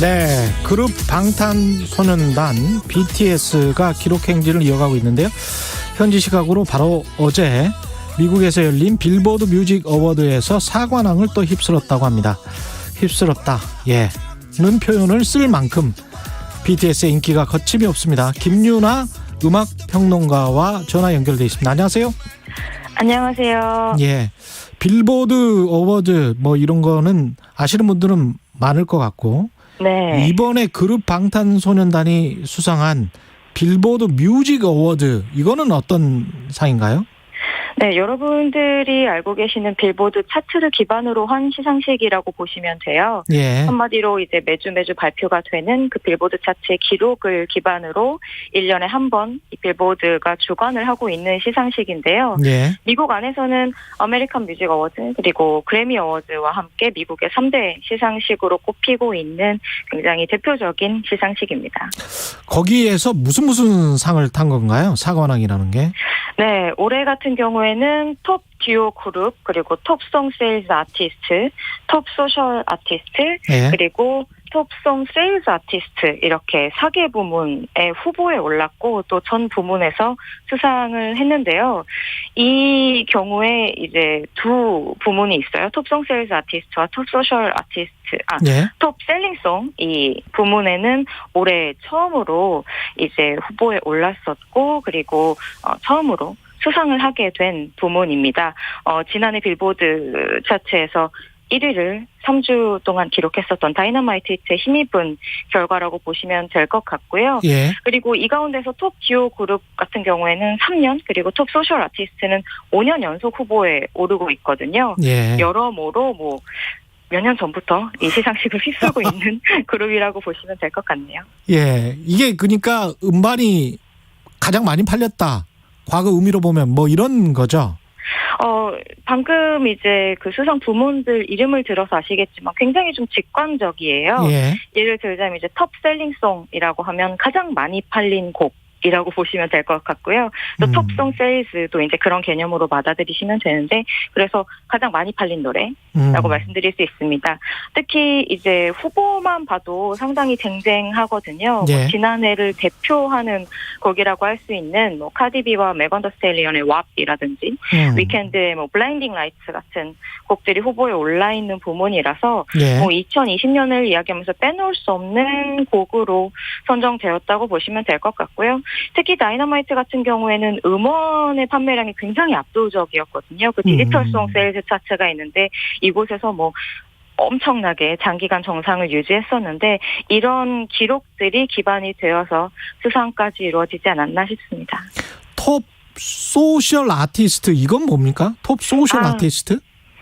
네, 그룹 방탄소년단 BTS가 기록 행진을 이어가고 있는데요. 현지 시각으로 바로 어제 미국에서 열린 빌보드 뮤직 어워드에서 사관왕을 또 휩쓸었다고 합니다. 휩쓸었다, 는 표현을 쓸 만큼 BTS의 인기가 거침이 없습니다. 김유나 음악평론가와 전화 연결돼 있습니다. 안녕하세요. 안녕하세요. 예, 빌보드 어워드 뭐 이런 거는 아시는 분들은 많을 것 같고, 네. 이번에 그룹 방탄소년단이 수상한 빌보드 뮤직 어워드, 이거는 어떤 상인가요? 네, 여러분들이 알고 계시는 빌보드 차트를 기반으로 한 시상식이라고 보시면 돼요. 예. 한마디로 이제 매주 발표가 되는 그 빌보드 차트의 기록을 기반으로 1년에 한 번 이 빌보드가 주관을 하고 있는 시상식인데요. 예. 미국 안에서는 아메리칸 뮤직 어워드 그리고 그래미 어워드와 함께 미국의 3대 시상식으로 꼽히고 있는 굉장히 대표적인 시상식입니다. 거기에서 무슨 상을 탄 건가요? 사관왕이라는 게? 네, 올해 같은 경우에는 톱 듀오 그룹, 그리고 톱송 세일즈 아티스트, 톱 소셜 아티스트, 예. 그리고 톱송 세일즈 아티스트 이렇게 4개 부문의 후보에 올랐고 또 전 부문에서 수상을 했는데요. 이 경우에 이제 두 부문이 있어요. 톱송 세일즈 아티스트와 톱 소셜 아티스트, 예. 톱 셀링송 이 부문에는 올해 처음으로 이제 후보에 올랐었고, 그리고 처음으로 수상을 하게 된 부문입니다. 지난해 빌보드 차트에서 1위를 3주 동안 기록했었던 다이너마이트 히트에 힘입은 결과라고 보시면 될 것 같고요. 예. 그리고 이 가운데서 톱 듀오 그룹 같은 경우에는 3년, 그리고 톱 소셜 아티스트는 5년 연속 후보에 오르고 있거든요. 예. 여러모로 몇 년 전부터 이 시상식을 휩쓸고 있는 그룹이라고 보시면 될 것 같네요. 예. 이게 그러니까 음반이 가장 많이 팔렸다, 과거 의미로 보면 뭐 이런 거죠? 방금 이제 그 수상 부문들 이름을 들어서 아시겠지만 굉장히 좀 직관적이에요. 예. 예를 들자면 이제 톱 셀링송이라고 하면 가장 많이 팔린 곡이라고 보시면 될 것 같고요. 또 톱송 세일즈도 이제 그런 개념으로 받아들이시면 되는데, 그래서 가장 많이 팔린 노래라고 말씀드릴 수 있습니다. 특히 이제 후보만 봐도 상당히 쟁쟁하거든요. 예. 지난해를 대표하는 곡이라고 할 수 있는 카디비와 메건 더 스텔리언의 왑이라든지 위켄드의 블라인딩 라이츠 같은 곡들이 후보에 올라 있는 부문이라서 예. 2020년을 이야기하면서 빼놓을 수 없는 곡으로 선정되었다고 보시면 될 것 같고요. 특히 다이너마이트 같은 경우에는 음원의 판매량이 굉장히 압도적이었거든요. 그 디지털송 세일즈 차트가 있는데 이곳에서 엄청나게 장기간 정상을 유지했었는데, 이런 기록들이 기반이 되어서 수상까지 이루어지지 않았나 싶습니다. 톱 소셜 아티스트, 이건 뭡니까? 톱 소셜 아티스트?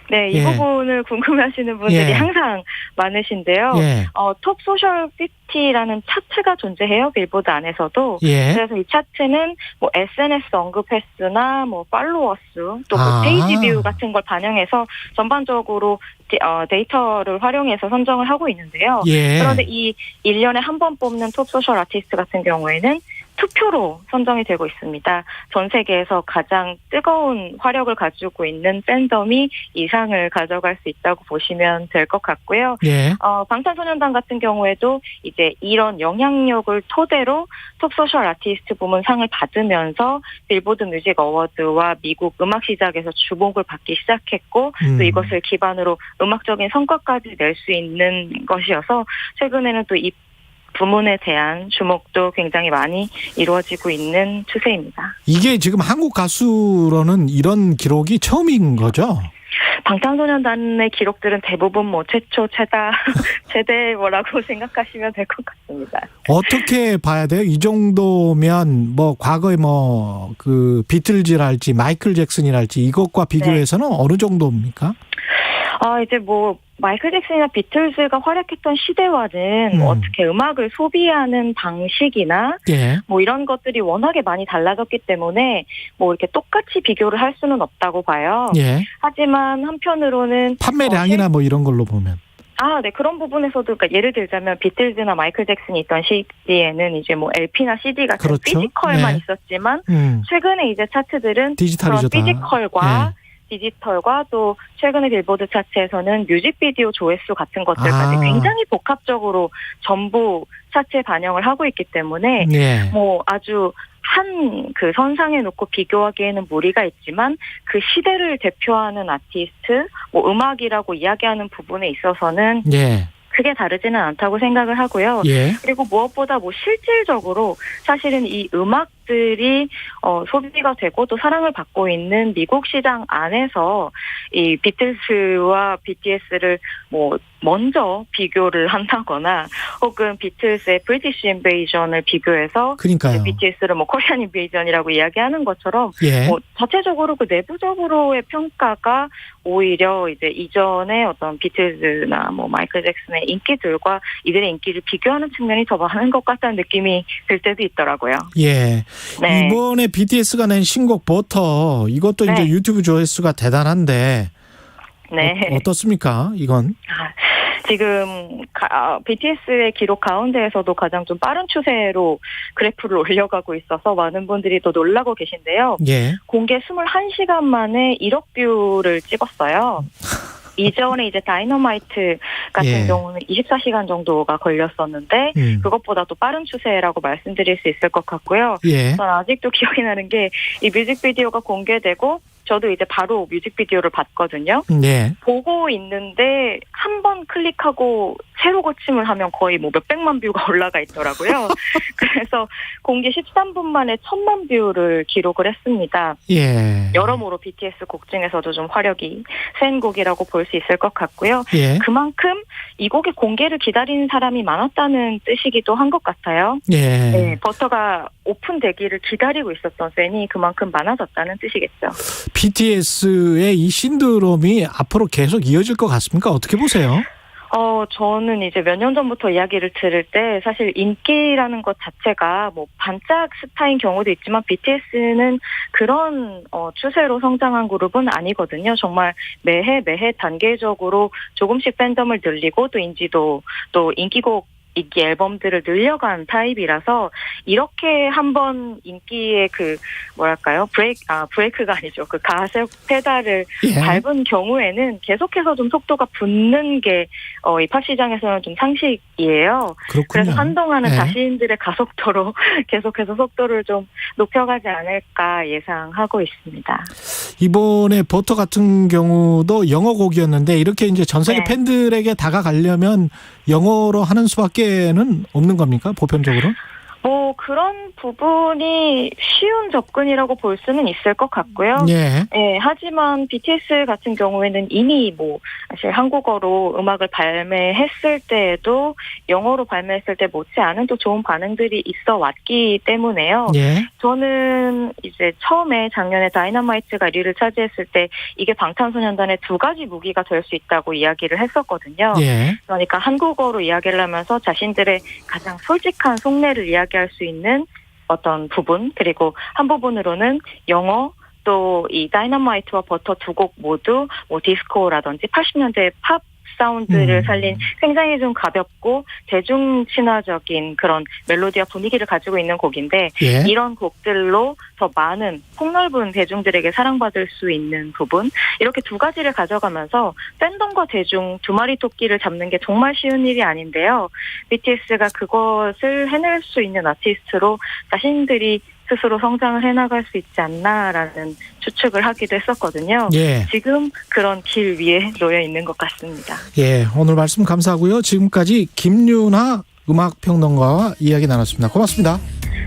네, 이 예. 부분을 궁금해하시는 분들이 예. 항상 많으신데요. 예. 톱 소셜 50라는 차트가 존재해요, 빌보드 안에서도. 예. 그래서 이 차트는 SNS 언급 횟수나 팔로워스, 또 아. 페이지 뷰 같은 걸 반영해서 전반적으로 데이터를 활용해서 선정을 하고 있는데요. 예. 그런데 이 1년에 한 번 뽑는 톱 소셜 아티스트 같은 경우에는 투표로 선정이 되고 있습니다. 전 세계에서 가장 뜨거운 화력을 가지고 있는 팬덤이 이 상을 가져갈 수 있다고 보시면 될 것 같고요. 예. 방탄소년단 같은 경우에도 이제 이런 영향력을 토대로 톱 소셜 아티스트 부문 상을 받으면서 빌보드 뮤직 어워드와 미국 음악 시장에서 주목을 받기 시작했고, 또 이것을 기반으로 음악적인 성과까지 낼 수 있는 것이어서 최근에는 또 이 부문에 대한 주목도 굉장히 많이 이루어지고 있는 추세입니다. 이게 지금 한국 가수로는 이런 기록이 처음인 거죠? 방탄소년단의 기록들은 대부분 최초, 최대 뭐라고 생각하시면 될 것 같습니다. 어떻게 봐야 돼요? 이 정도면 과거에 그 비틀즈랄지 마이클 잭슨이랄지 이것과 비교해서는 네. 어느 정도입니까? 이제 마이클 잭슨이나 비틀즈가 활약했던 시대와는 어떻게 음악을 소비하는 방식이나 예. 이런 것들이 워낙에 많이 달라졌기 때문에 이렇게 똑같이 비교를 할 수는 없다고 봐요. 예. 하지만 한편으로는 판매량이나 이런 걸로 보면. 네, 그런 부분에서도, 그러니까 예를 들자면 비틀즈나 마이클 잭슨이 있던 시기에는 이제 LP나 CD 같은 그렇죠. 피지컬만 네. 있었지만, 최근에 이제 차트들은 디지털이죠, 그런 피지컬과 디지털과 또 최근에 빌보드 차트에서는 뮤직비디오 조회수 같은 것들까지 굉장히 복합적으로 전부 차트에 반영을 하고 있기 때문에 예. 뭐 아주 한 그 선상에 놓고 비교하기에는 무리가 있지만 그 시대를 대표하는 아티스트, 뭐 음악이라고 이야기하는 부분에 있어서는 예. 크게 다르지는 않다고 생각을 하고요. 예. 그리고 무엇보다 뭐 실질적으로 사실은 이 음악들이 소비가 되고 또 사랑을 받고 있는 미국 시장 안에서 이 비틀스와 BTS를 뭐 먼저 비교를 한다거나 혹은 비틀스의 브리티시 인베이전을 비교해서 그러니까요. BTS를 뭐 코리안 인베이전이라고 이야기하는 것처럼 예. 뭐 자체적으로 그 내부적으로의 평가가 오히려 이제 이전의 어떤 비틀즈나 뭐 마이클 잭슨의 인기들과 이들의 인기를 비교하는 측면이 더 많은 것 같다는 느낌이 들 때도 있더라고요. 예. 네. 이번에 BTS가 낸 신곡 버터 이것도 네. 이제 유튜브 조회수가 대단한데 네. 어떻습니까? 이건? 지금 BTS의 기록 가운데에서도 가장 좀 빠른 추세로 그래프를 올려가고 있어서 많은 분들이 또 놀라고 계신데요. 예. 공개 21시간 만에 1억 뷰를 찍었어요. 이전에 이제 다이너마이트 같은 예. 경우는 24시간 정도가 걸렸었는데 그것보다 또 빠른 추세라고 말씀드릴 수 있을 것 같고요. 예. 전 아직도 기억이 나는 게 이 뮤직비디오가 공개되고 저도 이제 바로 뮤직비디오를 봤거든요. 네. 보고 있는데 한 번 클릭하고 새로 고침을 하면 거의 뭐 몇백만 뷰가 올라가 있더라고요. 그래서 공개 13분 만에 1000만 뷰를 기록을 했습니다. 예. 여러모로 BTS 곡 중에서도 좀 화력이 센 곡이라고 볼 수 있을 것 같고요. 예. 그만큼 이 곡의 공개를 기다리는 사람이 많았다는 뜻이기도 한 것 같아요. 예. 네, 버터가 오픈되기를 기다리고 있었던 팬이 그만큼 많아졌다는 뜻이겠죠. BTS의 이 신드롬이 앞으로 계속 이어질 것 같습니까? 어떻게 보세요? 저는 이제 몇 년 전부터 이야기를 들을 때 사실 인기라는 것 자체가 뭐 반짝 스타인 경우도 있지만 BTS는 그런 추세로 성장한 그룹은 아니거든요. 정말 매해 단계적으로 조금씩 팬덤을 늘리고 또 인지도 또 인기곡 인기 앨범들을 늘려간 타입이라서 이렇게 한번 인기의 그 뭐랄까요 브레이크가 아니죠 그 가속 페달을 예. 밟은 경우에는 계속해서 좀 속도가 붙는 게 이 팝 시장에서는 좀 상식이에요. 그렇군요. 그래서 한동안은 예. 자신들의 가속도로 계속해서 속도를 좀 높여가지 않을까 예상하고 있습니다. 이번에 버터 같은 경우도 영어 곡이었는데 이렇게 이제 전 세계 네. 팬들에게 다가가려면 영어로 하는 수밖에는 없는 겁니까? 보편적으로? 뭐 그런 부분이 쉬운 접근이라고 볼 수는 있을 것 같고요. 예. 네, 하지만 BTS 같은 경우에는 이미 뭐 사실 한국어로 음악을 발매했을 때에도 영어로 발매했을 때 못지않은 또 좋은 반응들이 있어 왔기 때문에요. 예. 저는 이제 처음에 작년에 다이너마이트가 1위를 차지했을 때 이게 방탄소년단의 두 가지 무기가 될 수 있다고 이야기를 했었거든요. 예. 그러니까 한국어로 이야기를 하면서 자신들의 가장 솔직한 속내를 이야기할 수 있는 어떤 부분 그리고 한 부분으로는 영어 또 이 다이너마이트와 버터 두 곡 모두 뭐 디스코라든지 80년대 팝 사운드를 살린 굉장히 좀 가볍고 대중 친화적인 그런 멜로디와 분위기를 가지고 있는 곡인데 예. 이런 곡들로 더 많은 폭넓은 대중들에게 사랑받을 수 있는 부분 이렇게 두 가지를 가져가면서 팬덤과 대중 두 마리 토끼를 잡는 게 정말 쉬운 일이 아닌데요. BTS가 그것을 해낼 수 있는 아티스트로 자신들이 스스로 성장을 해나갈 수 있지 않나라는 추측을 하기도 했었거든요. 예. 지금 그런 길 위에 놓여 있는 것 같습니다. 예. 오늘 말씀 감사하고요. 지금까지 김윤아 음악평론가와 이야기 나눴습니다. 고맙습니다.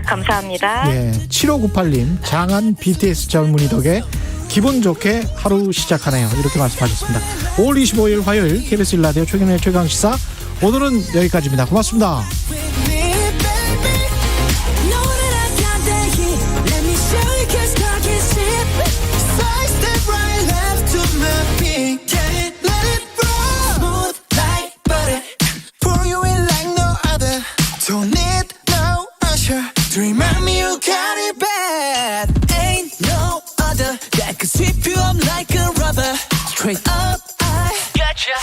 감사합니다. 예. 7598님, 장한 BTS 젊은이 덕에 기분 좋게 하루 시작하네요. 이렇게 말씀하셨습니다. 5월 25일 화요일 KBS 1라디오 최경영의 최강시사 오늘은 여기까지입니다. 고맙습니다. Don't need no usher to remind me you got it bad. Ain't no other that could sweep you up like a rubber. Straight up, I gotcha.